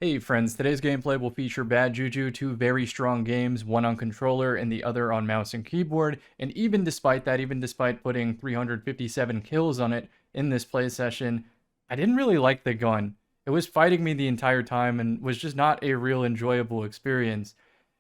Hey friends, today's gameplay will feature Bad Juju, two very strong games, one on controller and the other on mouse and keyboard, and even despite that, even despite putting 357 kills on it in this play session, I didn't really like the gun. It was fighting me the entire time and was just not a real enjoyable experience.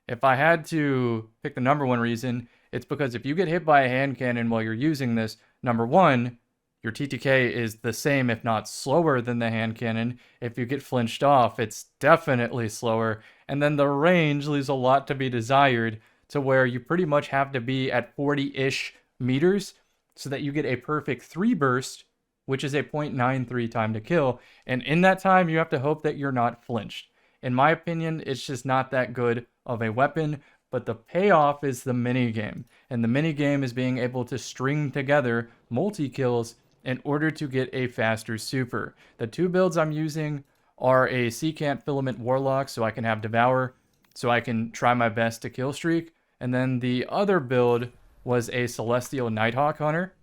If I had to pick the number one reason, it's because if you get hit by a hand cannon while you're using this, number one, your TTK is the same, if not slower, than the hand cannon. If you get flinched off, it's definitely slower. And then the range leaves a lot to be desired, to where you pretty much have to be at 40-ish meters so that you get a perfect 3 burst, which is a 0.93 time to kill. And in that time, you have to hope that you're not flinched. In my opinion, it's just not that good of a weapon, but the payoff is the minigame. And the minigame is being able to string together multi-kills in order to get a faster super. The two builds I'm using are a Secant Filament Warlock, so I can have Devour, so I can try my best to kill streak. And then the other build was a Celestial Nighthawk Hunter.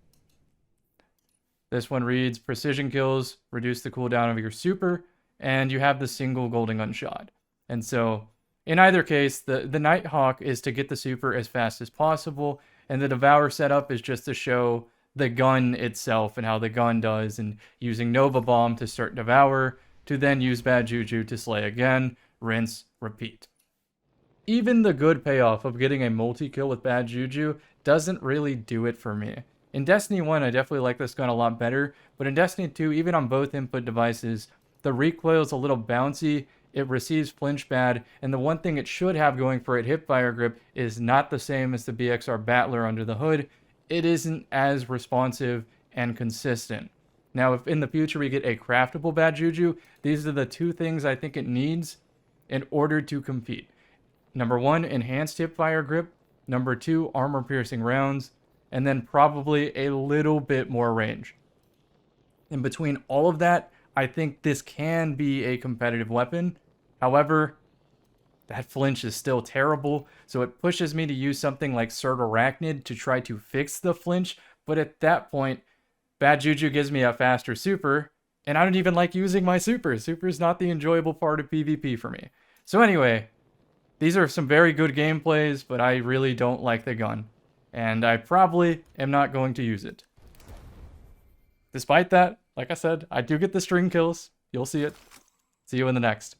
This one reads Precision Kills, reduce the cooldown of your super, and you have the single Golden Gun shot. And so, in either case, the Nighthawk is to get the super as fast as possible, and the Devour setup is just to show the gun itself and how the gun does, and using Nova Bomb to start Devour, to then use Bad Juju to slay again, rinse, repeat. Even the good payoff of getting a multi-kill with Bad Juju doesn't really do it for me. In Destiny 1, I definitely like this gun a lot better, but in Destiny 2, even on both input devices, the recoil is a little bouncy, it receives flinch bad, and the one thing it should have going for it, hipfire grip, is not the same as the BXR Battler under the hood. It isn't as responsive and consistent. Now, if in the future we get a craftable Bad Juju, these are the two things I think it needs in order to compete. Number one, enhanced hipfire grip. Number two, armor-piercing rounds. And then probably a little bit more range. In between all of that, I think this can be a competitive weapon. However, that flinch is still terrible, so it pushes me to use something like Surge Arachnid to try to fix the flinch, but at that point, Bad Juju gives me a faster super, and I don't even like using my super. Super's not the enjoyable part of PvP for me. So anyway, these are some very good gameplays, but I really don't like the gun, and I probably am not going to use it. Despite that, like I said, I do get the string kills. You'll see it. See you in the next.